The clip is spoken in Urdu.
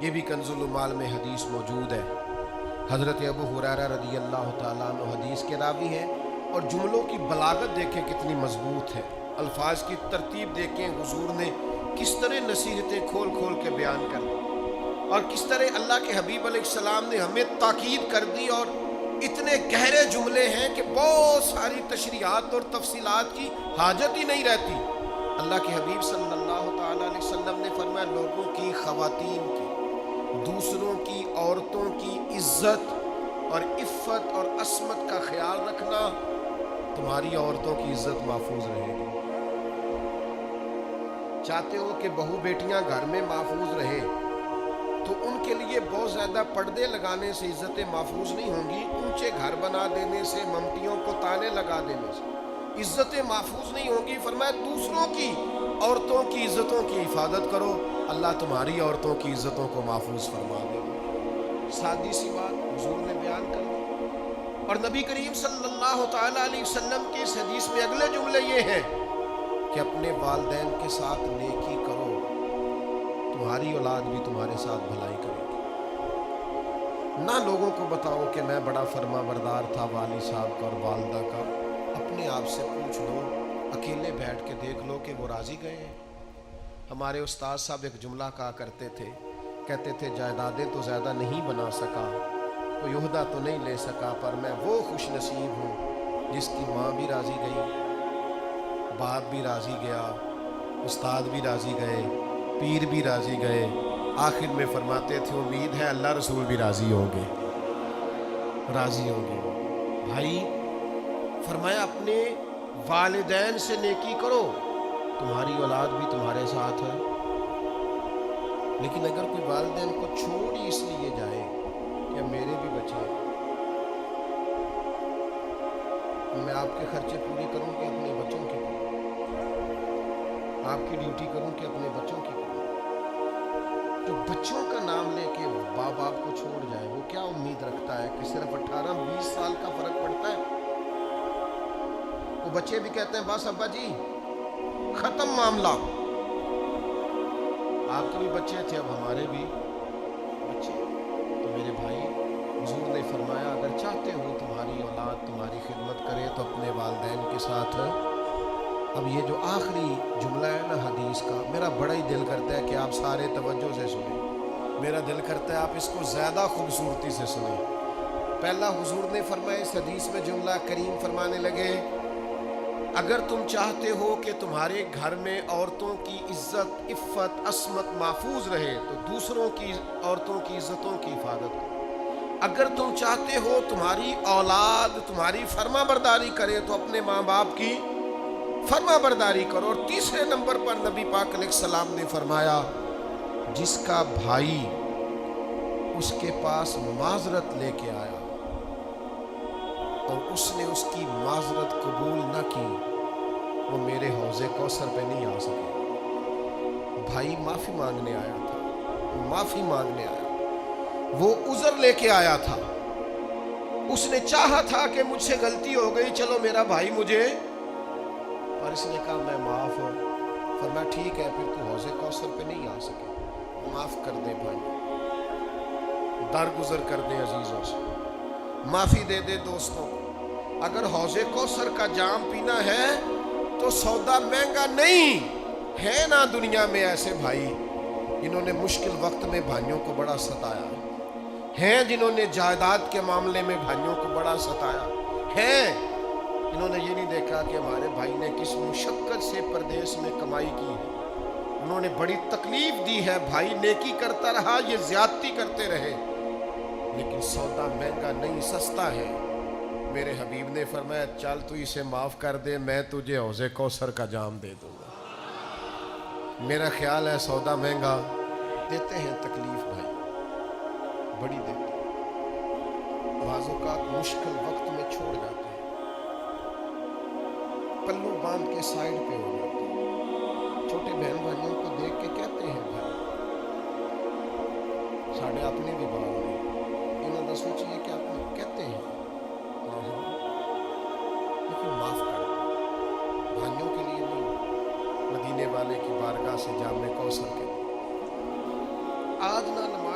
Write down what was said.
یہ بھی کنزُ العمال میں حدیث موجود ہے۔ حضرت ابو ہریرہ رضی اللہ تعالیٰ عنہ حدیث کے راوی ہیں، اور جملوں کی بلاغت دیکھیں کتنی مضبوط ہے، الفاظ کی ترتیب دیکھیں حضور نے کس طرح نصیحتیں کھول کھول کے بیان کر دی، اور کس طرح اللہ کے حبیب علیہ السلام نے ہمیں تاکید کر دی، اور اتنے گہرے جملے ہیں کہ بہت ساری تشریحات اور تفصیلات کی حاجت ہی نہیں رہتی۔ اللہ کے حبیب صلی اللہ تعالیٰ علیہ وسلم نے فرمایا، لوگوں کی، خواتین کی، دوسروں کی، عورتوں کی عزت اور عفت اور عصمت کا خیال رکھنا، تمہاری عورتوں کی عزت محفوظ رہے گی۔ چاہتے ہو کہ بہو بیٹیاں گھر میں محفوظ رہے تو ان کے لیے بہت زیادہ پردے لگانے سے عزتیں محفوظ نہیں ہوں گی، اونچے گھر بنا دینے سے، ممٹیوں کو تانے لگا دینے سے عزتیں محفوظ نہیں ہوں گی۔ فرمایا دوسروں کی عورتوں کی عزتوں کی حفاظت کرو، اللہ تمہاری عورتوں کی عزتوں کو محفوظ فرما دے گا۔ سادی سی بات حضور نے بیان کر دی، اور نبی کریم صلی اللہ تعالیٰ علیہ وسلم کی اس حدیث میں اگلے جملے یہ ہیں کہ اپنے والدین کے ساتھ نیکی کرو، تمہاری اولاد بھی تمہارے ساتھ بھلائی کرے گی۔ نہ لوگوں کو بتاؤ کہ میں بڑا فرما بردار تھا والد صاحب کا اور والدہ کا، اپنے آپ سے پوچھ لو، اکیلے بیٹھ کے دیکھ لو کہ وہ راضی گئے ہیں۔ ہمارے استاد صاحب ایک جملہ کہا کرتے تھے، کہتے تھے جائیدادیں تو زیادہ نہیں بنا سکا، کوئی عہدہ تو نہیں لے سکا، پر میں وہ خوش نصیب ہوں جس کی ماں بھی راضی گئی، باپ بھی راضی گیا، استاد بھی راضی گئے، پیر بھی راضی گئے، آخر میں فرماتے تھے امید ہے اللہ رسول بھی راضی ہوں گے، راضی ہوں گے۔ بھائی فرمایا اپنے والدین سے نیکی کرو، تمہاری اولاد بھی تمہارے ساتھ ہے۔ لیکن اگر کوئی والدین کو چھوڑ ہی اس لیے جائے کہ میرے بھی بچے ہیں، میں آپ کے خرچے پورے کروں کہ اپنے بچوں کے کروں، آپ کی ڈیوٹی کروں کہ اپنے بچوں کی کروں، جو بچوں کا نام لے کے باپ باپ کو چھوڑ جائے وہ کیا امید رکھتا ہے کہ صرف 18-20 سال کا فرق پڑتا ہے؟ وہ بچے بھی کہتے ہیں بس ابا جی ختم معاملہ۔ آپ کے بھی بچے تھے، اب ہمارے بھی بچے۔ تو میرے بھائی حضور نے فرمایا اگر چاہتے ہو تمہاری اولاد تمہاری خدمت کرے تو اپنے والدین کے ساتھ۔ اب یہ جو آخری جملہ ہے نا حدیث کا، میرا بڑا ہی دل کرتا ہے کہ آپ سارے توجہ سے سنیں، میرا دل کرتا ہے آپ اس کو زیادہ خوبصورتی سے سنیں۔ پہلا حضور نے فرمایا اس حدیث میں جملہ کریم فرمانے لگے، اگر تم چاہتے ہو کہ تمہارے گھر میں عورتوں کی عزت، عفت، عصمت محفوظ رہے تو دوسروں کی عورتوں کی عزتوں کی حفاظت کرو۔ اگر تم چاہتے ہو تمہاری اولاد تمہاری فرما برداری کرے تو اپنے ماں باپ کی فرما برداری کرو۔ اور تیسرے نمبر پر نبی پاک علیہ السلام نے فرمایا جس کا بھائی اس کے پاس معذرت لے کے آیا اور اس نے اس کی معذرت قبول نہ کی، وہ میرے حوض کوثر پہ نہیں آ سکے۔ بھائی معافی مانگنے آیا تھا، معافی مانگنے آیا، وہ عذر لے کے آیا تھا، اس نے چاہا تھا کہ مجھ سے غلطی ہو گئی، چلو میرا بھائی مجھے، اور اس نے کہا میں معاف ہوں۔ فرمایا ٹھیک ہے پھر تو حوض کوثر پہ نہیں آ سکے، معاف کر دے بھائی، درگزر کر دے عزیزوں سے، معافی دے دے دوستوں کو۔ اگر حوض کوثر کا جام پینا ہے تو سودا مہنگا نہیں ہے، نا دنیا میں ایسے بھائی جنہوں نے مشکل وقت میں بھائیوں کو بڑا ستایا، ہیں جنہوں نے جائیداد کے معاملے میں بھائیوں کو بڑا ستایا، ہیں انہوں نے یہ نہیں دیکھا کہ ہمارے بھائی نے کس مشقت سے پردیس میں کمائی کی ہے، انہوں نے بڑی تکلیف دی ہے، بھائی نیکی کرتا رہا، یہ زیادتی کرتے رہے، لیکن سودا مہنگا نہیں سستا ہے۔ میرے حبیب نے فرمایا چل تو اسے معاف کر دے، میں تجھے حوض کوثر کا جام دے دوں گا۔ میرا خیال ہے سودا مہنگا دیتے ہیں، تکلیف بھائی بڑی دیتے ہیں، بعض اوقات مشکل وقت میں چھوڑ جاتے ہیں، پلو باندھ کے سائیڈ پہ ہو جاتے ہیں۔ چھوٹے بہن بھائیوں کو دیکھ کے کہتے ہیں بھائی ساڑھے اپنے بھی بال ہوئے، انہوں نے سوچیے کہ آپ کہتے ہیں لیکن معاف کر دیں، بھائیوں کے لیے نہیں، مدینے والے کی بارگاہ سے جام کوثر کے لیے۔ آج نہ نماز